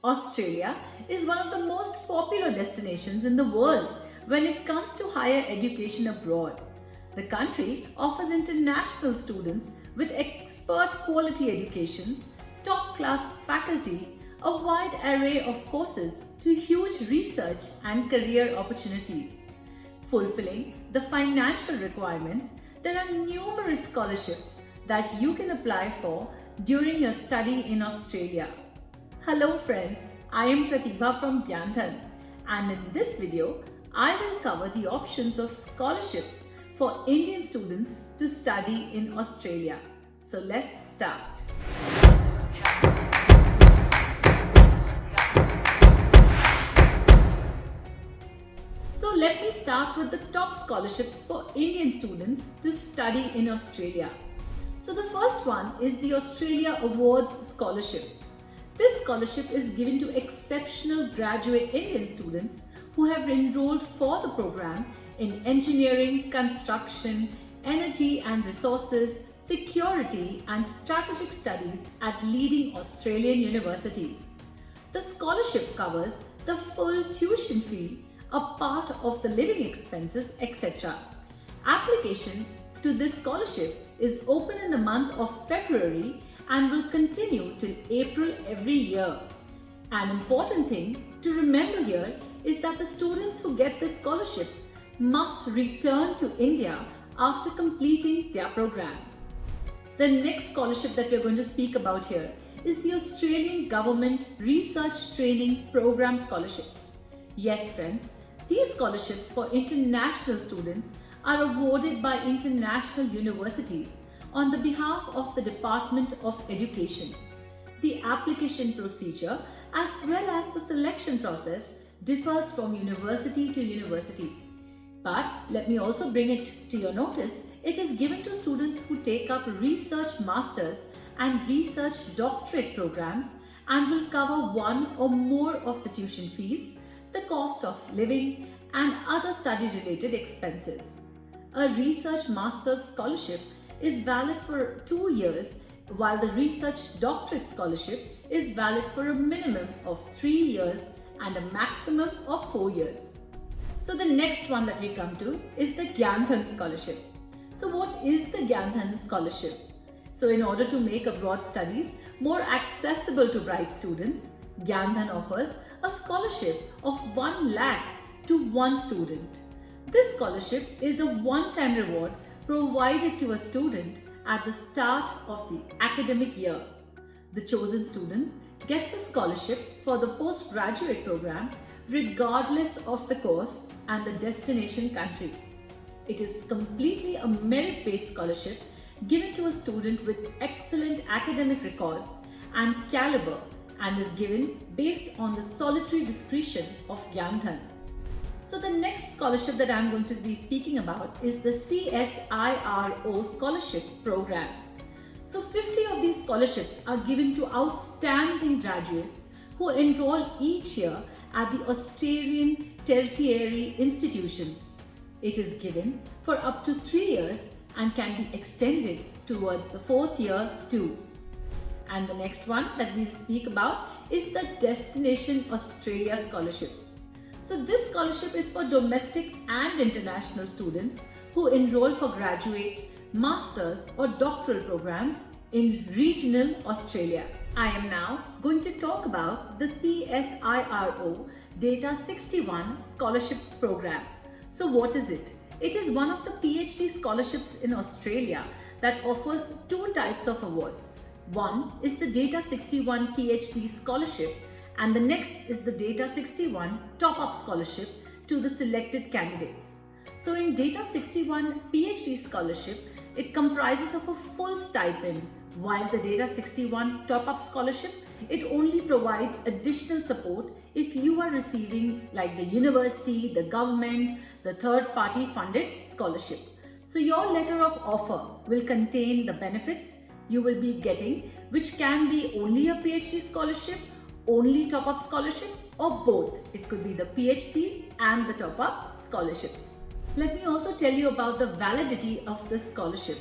Australia is one of the most popular destinations in the world when it comes to higher education abroad. The country offers international students with expert quality educations, top class faculty, a wide array of courses to huge research and career opportunities. Fulfilling the financial requirements, there are numerous scholarships that you can apply for during your study in Australia. Hello friends, I am Pratibha from Gyanthan, and in this video, I will cover the options of scholarships for Indian students to study in Australia. So let's start. So let me start with the top scholarships for Indian students to study in Australia. So the first one is the Australia Awards Scholarship. This scholarship is given to exceptional graduate Indian students who have enrolled for the program in engineering, construction, energy and resources, security and strategic studies at leading Australian universities. The scholarship covers the full tuition fee, a part of the living expenses, etc. Application to this scholarship is open in the month of February and will continue till April every year. An important thing to remember here is that the students who get the scholarships must return to India after completing their program. The next scholarship that we are going to speak about here is the Australian Government Research Training Program Scholarships. Yes friends, these scholarships for international students are awarded by international universities on the behalf of the Department of Education. The application procedure as well as the selection process differs from university to university. But let me also bring it to your notice, it is given to students who take up research masters and research doctorate programs and will cover one or more of the tuition fees, the cost of living and other study related expenses. A research master's scholarship is valid for 2 years, while the research doctorate scholarship is valid for a minimum of 3 years and a maximum of 4 years. So the next one that we come to is the Gyanthan Scholarship. So what is the Gyanthan Scholarship? So in order to make abroad studies more accessible to bright students, Gyanthan offers a scholarship of 1 lakh to one student. This scholarship is a one-time reward provided to a student at the start of the academic year. The chosen student gets a scholarship for the postgraduate program regardless of the course and the destination country. It is completely a merit-based scholarship given to a student with excellent academic records and caliber and is given based on the solitary discretion of Gyanthan. So the next scholarship that I'm going to be speaking about is the CSIRO Scholarship Program. So 50 of these scholarships are given to outstanding graduates who enroll each year at the Australian tertiary institutions. It is given for up to 3 years and can be extended towards the 4th year too. And the next one that we'll speak about is the Destination Australia Scholarship. So this scholarship is for domestic and international students who enroll for graduate, master's or doctoral programs in regional Australia. I am now going to talk about the CSIRO Data 61 Scholarship Program. So what is it? It is one of the PhD scholarships in Australia that offers 2 types of awards. One is the Data 61 PhD Scholarship and the next is the Data 61 Top-Up Scholarship to the selected candidates. So in Data 61 PhD Scholarship, it comprises of a full stipend, while the Data 61 Top-Up Scholarship, it only provides additional support if you are receiving like the university, the government, the third-party funded scholarship. So your letter of offer will contain the benefits you will be getting, which can be only a PhD scholarship, only top-up scholarship or both. It could be the PhD and the top-up scholarships. Let me also tell you about the validity of this scholarship.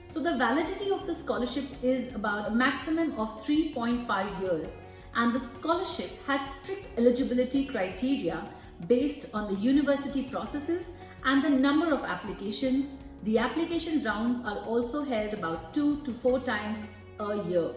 So the validity of the scholarship is about a maximum of 3.5 years and the scholarship has strict eligibility criteria based on the university processes and the number of applications. The application rounds are also held about 2 to 4 times a year.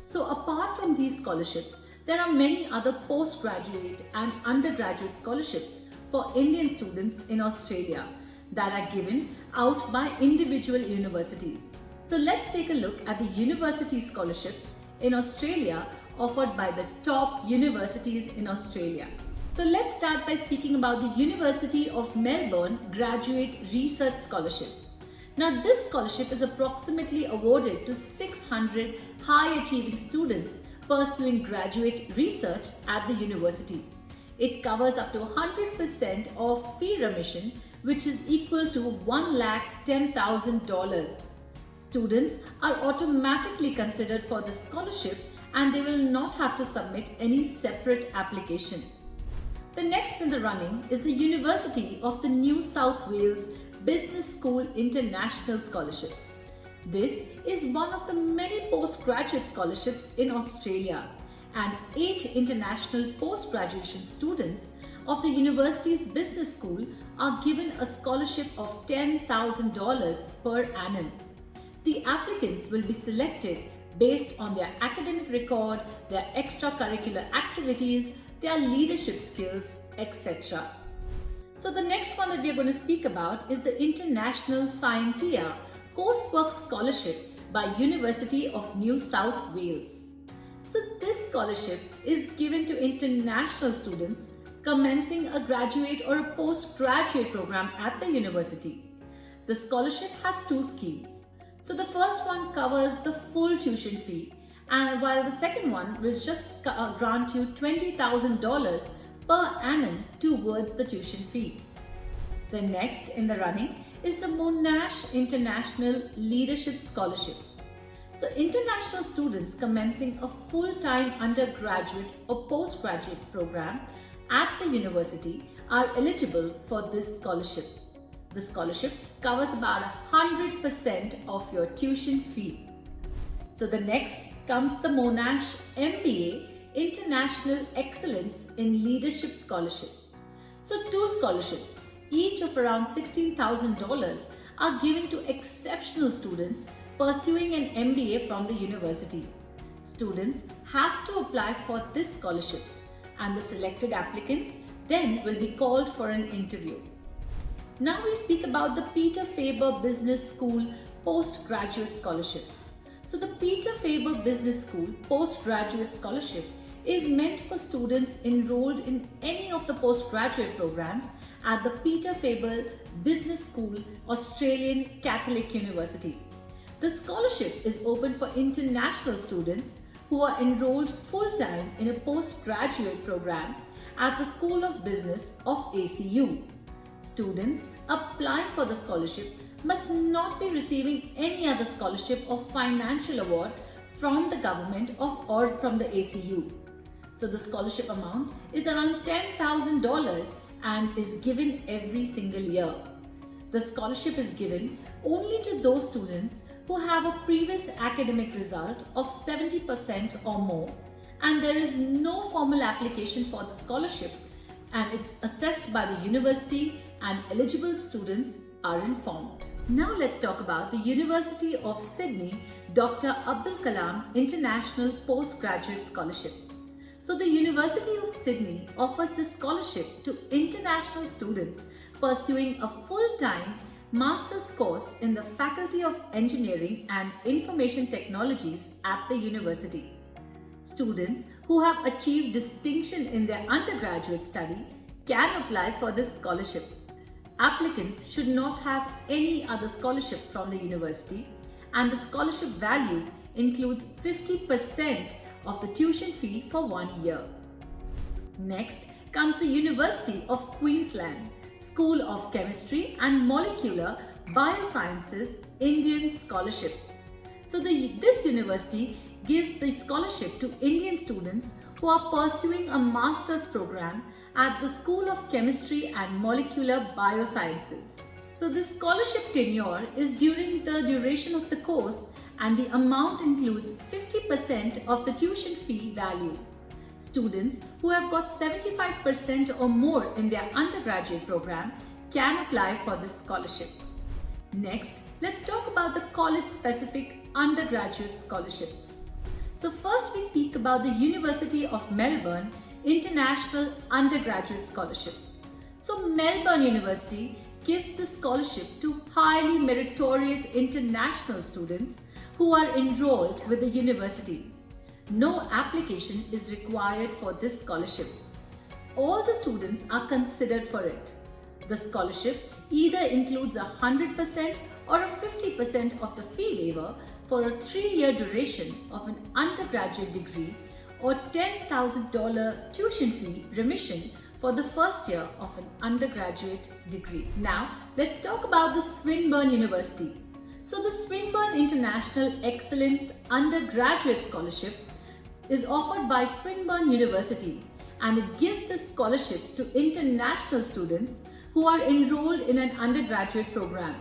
So apart from these scholarships, there are many other postgraduate and undergraduate scholarships for Indian students in Australia that are given out by individual universities. So let's take a look at the university scholarships in Australia offered by the top universities in Australia. So let's start by speaking about the University of Melbourne Graduate Research Scholarship. Now this scholarship is approximately awarded to 600 high achieving students pursuing graduate research at the university. It covers up to 100% of fee remission, which is equal to $110,000. Students are automatically considered for this scholarship and they will not have to submit any separate application. The next in the running is the University of the New South Wales Business School International Scholarship. This is one of the many postgraduate scholarships in Australia, and 8 international post-graduation students of the university's business school are given a scholarship of $10,000 per annum. The applicants will be selected based on their academic record, their extracurricular activities, their leadership skills, etc. So the next one that we are going to speak about is the International Scientia Coursework Scholarship by University of New South Wales. So this scholarship is given to international students commencing a graduate or a postgraduate program at the university. The scholarship has 2 schemes. So the first one covers the full tuition fee, and while the second one will just grant you $20,000 per annum towards the tuition fee. The next in the running is the Monash International Leadership Scholarship. So international students commencing a full-time undergraduate or postgraduate program at the university are eligible for this scholarship. The scholarship covers about 100% of your tuition fee. So the next comes the Monash MBA International Excellence in Leadership Scholarship. So 2 scholarships, each of around $16,000, are given to exceptional students pursuing an MBA from the university. Students have to apply for this scholarship, and the selected applicants then will be called for an interview. Now we speak about the Peter Faber Business School Postgraduate Scholarship. So the Peter Faber Business School Postgraduate Scholarship is meant for students enrolled in any of the postgraduate programs at the Peter Faber Business School, Australian Catholic University. The scholarship is open for international students who are enrolled full-time in a postgraduate program at the School of Business of ACU. Students applying for the scholarship must not be receiving any other scholarship or financial award from the government or from the ACU. So the scholarship amount is around $10,000 and is given every single year. The scholarship is given only to those students who have a previous academic result of 70% or more, and there is no formal application for the scholarship, and it's assessed by the university and eligible students are informed. Now let's talk about the University of Sydney Dr. Abdul Kalam International Postgraduate Scholarship. So the University of Sydney offers this scholarship to international students pursuing a full-time master's course in the Faculty of Engineering and Information Technologies at the university. Students who have achieved distinction in their undergraduate study can apply for this scholarship. Applicants should not have any other scholarship from the university, and the scholarship value includes 50% of the tuition fee for 1 year. Next comes the University of Queensland School of Chemistry and Molecular Biosciences Indian Scholarship. So this university gives the scholarship to Indian students who are pursuing a master's program at the School of Chemistry and Molecular Biosciences. So this scholarship tenure is during the duration of the course, and the amount includes 50% of the tuition fee value. Students who have got 75% or more in their undergraduate program can apply for this scholarship. Next, let's talk about the college-specific undergraduate scholarships. So first we speak about the University of Melbourne International Undergraduate Scholarship. So Melbourne University gives the scholarship to highly meritorious international students who are enrolled with the university. No application is required for this scholarship. All the students are considered for it. The scholarship either includes 100% or a 50% of the fee waiver for a 3-year duration of an undergraduate degree or $10,000 tuition fee remission for the first year of an undergraduate degree. Now, let's talk about the Swinburne University. So the Swinburne International Excellence Undergraduate Scholarship is offered by Swinburne University, and it gives this scholarship to international students who are enrolled in an undergraduate program,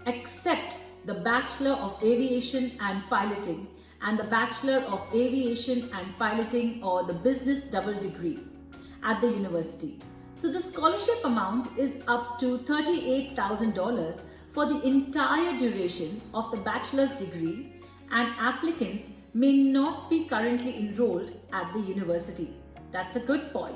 except the Bachelor of Aviation and Piloting and the Bachelor of Aviation and Piloting or the Business Double Degree at the university. So the scholarship amount is up to $38,000 for the entire duration of the bachelor's degree, and applicants may not be currently enrolled at the university. That's a good point.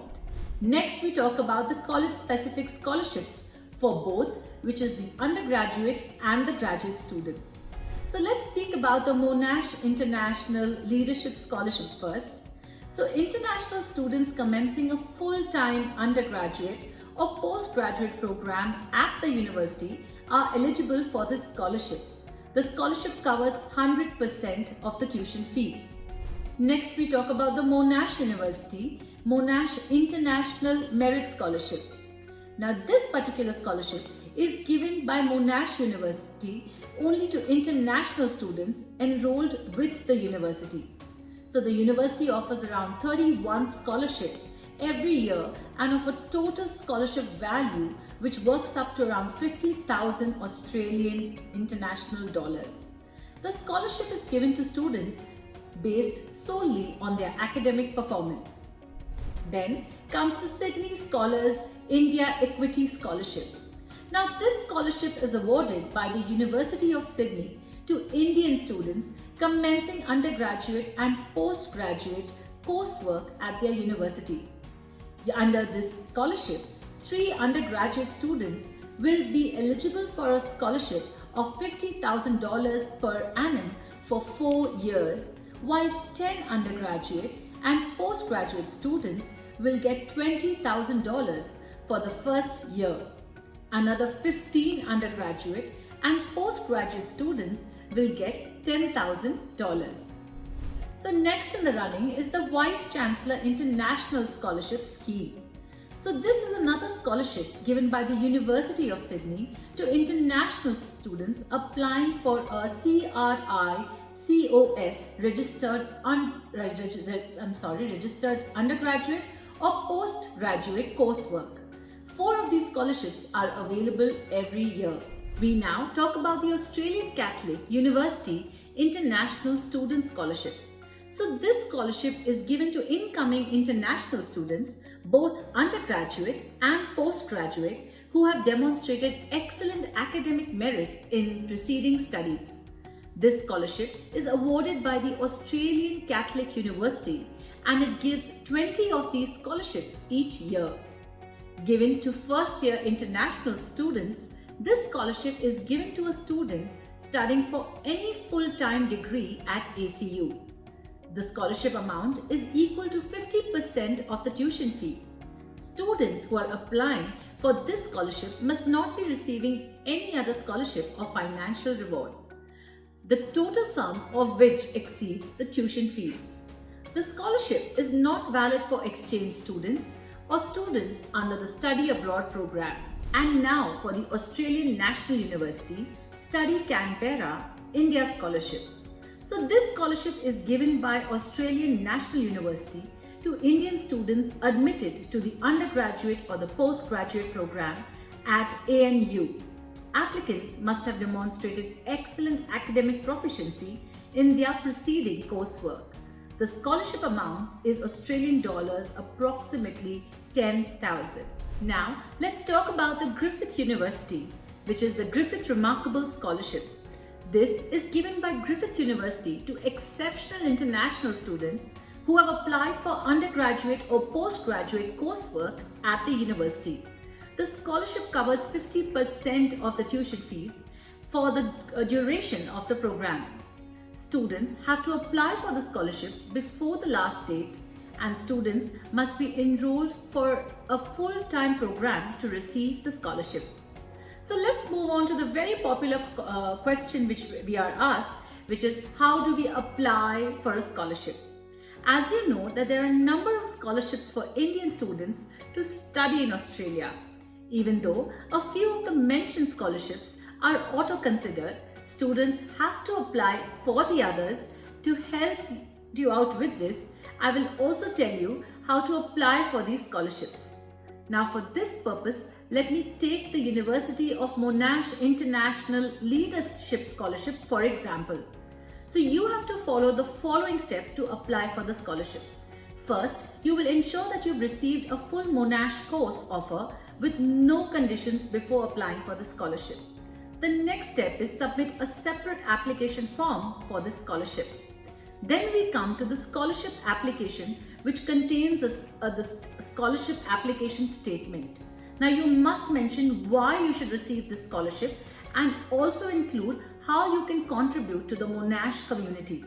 Next, we talk about the college-specific scholarships for both, which is the undergraduate and the graduate students. So let's speak about the Monash International Leadership Scholarship first. So international students commencing a full-time undergraduate or postgraduate program at the university are eligible for this scholarship. The scholarship covers 100% of the tuition fee. Next, we talk about the Monash University Monash International Merit Scholarship. Now, this particular scholarship is given by Monash University only to international students enrolled with the university. So the university offers around 31 scholarships every year and of a total scholarship value which works up to around 50,000 Australian international dollars. The scholarship is given to students based solely on their academic performance. Then comes the Sydney Scholars India Equity Scholarship. Now this scholarship is awarded by the University of Sydney to Indian students commencing undergraduate and postgraduate coursework at their university. Under this scholarship, 3 undergraduate students will be eligible for a scholarship of $50,000 per annum for 4 years, while 10 undergraduate and postgraduate students will get $20,000 for the first year. Another 15 undergraduate and postgraduate students will get $10,000. So next in the running is the Vice Chancellor International Scholarship Scheme. So this is another scholarship given by the University of Sydney to international students applying for a CRI-COS registered undergraduate or postgraduate coursework. 4 of these scholarships are available every year. We now talk about the Australian Catholic University International Student Scholarship. So this scholarship is given to incoming international students, both undergraduate and postgraduate, who have demonstrated excellent academic merit in preceding studies. This scholarship is awarded by the Australian Catholic University, and it gives 20 of these scholarships each year. Given to first-year international students, this scholarship is given to a student studying for any full-time degree at ACU. The scholarship amount is equal to 50% of the tuition fee. Students who are applying for this scholarship must not be receiving any other scholarship or financial reward, the total sum of which exceeds the tuition fees. The scholarship is not valid for exchange students or students under the Study Abroad program. And now for the Australian National University Study Canberra India Scholarship. So this scholarship is given by Australian National University to Indian students admitted to the undergraduate or the postgraduate program at ANU. Applicants must have demonstrated excellent academic proficiency in their preceding coursework. The scholarship amount is Australian dollars approximately 10,000. Now, let's talk about the Griffith University, which is the Griffith Remarkable Scholarship. This is given by Griffith University to exceptional international students who have applied for undergraduate or postgraduate coursework at the university. The scholarship covers 50% of the tuition fees for the duration of the program. Students have to apply for the scholarship before the last date, and students must be enrolled for a full-time program to receive the scholarship. So let's move on to the very popular question which we are asked, which is how do we apply for a scholarship? As you know that there are a number of scholarships for Indian students to study in Australia. Even though a few of the mentioned scholarships are auto-considered, students have to apply for the others. To help you out with this, I will also tell you how to apply for these scholarships. Now for this purpose, let me take the University of Monash International Leadership Scholarship for example. So you have to follow the following steps to apply for the scholarship. First, you will ensure that you've received a full Monash course offer with no conditions before applying for the scholarship. The next step is submit a separate application form for this scholarship. Then we come to the scholarship application, which contains the scholarship application statement. Now you must mention why you should receive this scholarship and also include how you can contribute to the Monash community.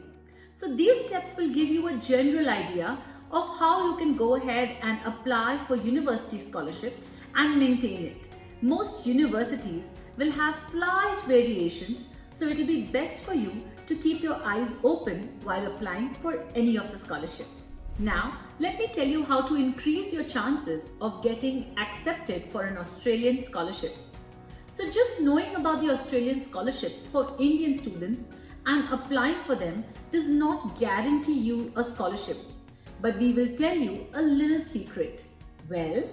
So these steps will give you a general idea of how you can go ahead and apply for university scholarship and maintain it. Most universities will have slight variations, so it will be best for you to keep your eyes open while applying for any of the scholarships. Now, let me tell you how to increase your chances of getting accepted for an Australian scholarship. So just knowing about the Australian scholarships for Indian students and applying for them does not guarantee you a scholarship. But we will tell you a little secret. Well,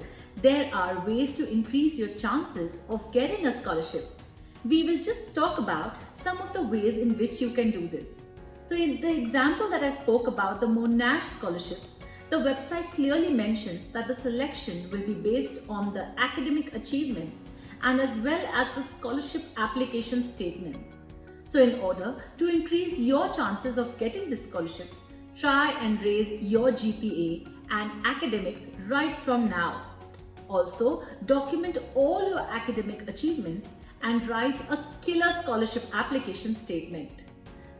there are ways to increase your chances of getting a scholarship. We will just talk about some of the ways in which you can do this. So in the example that I spoke about, the Monash scholarships, the website clearly mentions that the selection will be based on the academic achievements and as well as the scholarship application statements. So in order to increase your chances of getting the scholarships, try and raise your GPA and academics right from now. Also, document all your academic achievements and write a killer scholarship application statement.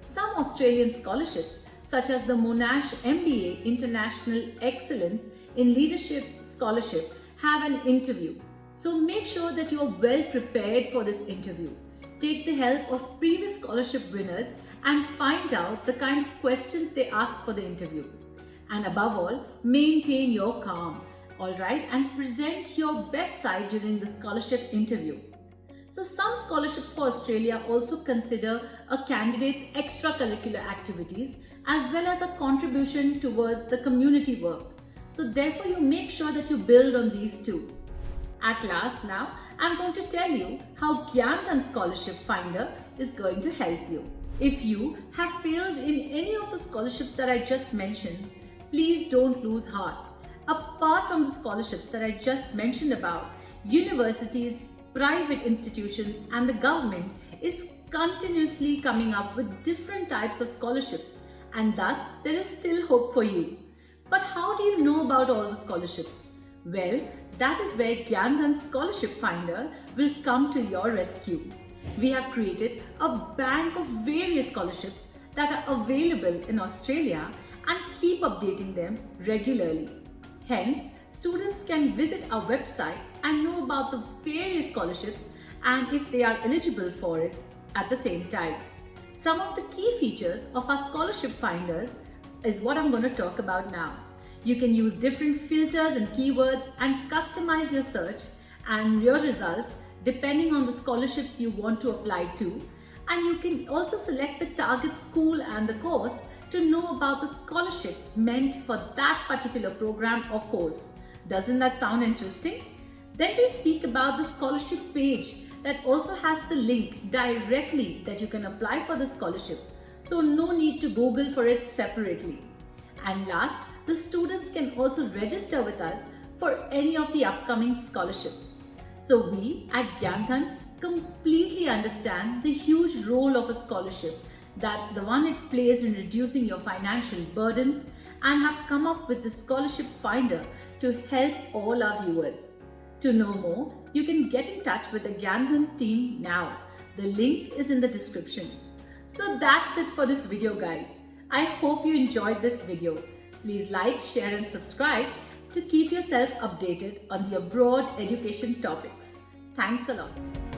Some Australian scholarships, such as the Monash MBA International Excellence in Leadership Scholarship, have an interview. So make sure that you are well prepared for this interview. Take the help of previous scholarship winners and find out the kind of questions they ask for the interview. And above all, maintain your calm, alright, and present your best side during the scholarship interview. So some scholarships for Australia also consider a candidate's extracurricular activities as well as a contribution towards the community work. So therefore you make sure that you build on these too. At last now, I'm going to tell you how Gyanthan Scholarship Finder is going to help you. If you have failed in any of the scholarships that I just mentioned, please don't lose heart. Apart from the scholarships that I just mentioned about, universities, private institutions and the government is continuously coming up with different types of scholarships, and thus there is still hope for you. But how do you know about all the scholarships? Well, that is where Gyanthan Scholarship Finder will come to your rescue. We have created a bank of various scholarships that are available in Australia and keep updating them regularly. Hence, students can visit our website and know about the various scholarships and if they are eligible for it at the same time. Some of the key features of our scholarship finders is what I'm going to talk about now. You can use different filters and keywords and customize your search and your results depending on the scholarships you want to apply to. And you can also select the target school and the course to know about the scholarship meant for that particular program or course. Doesn't that sound interesting? Then we speak about the scholarship page that also has the link directly that you can apply for the scholarship. So no need to Google for it separately. And last, the students can also register with us for any of the upcoming scholarships. So we at Gyanthan completely understand the huge role of a scholarship, that the one it plays in reducing your financial burdens, and have come up with the Scholarship Finder to help all our viewers. To know more, you can get in touch with the Gyanthan team now. The link is in the description. So that's it for this video, guys. I hope you enjoyed this video. Please like, share and subscribe to keep yourself updated on the abroad education topics. Thanks a lot.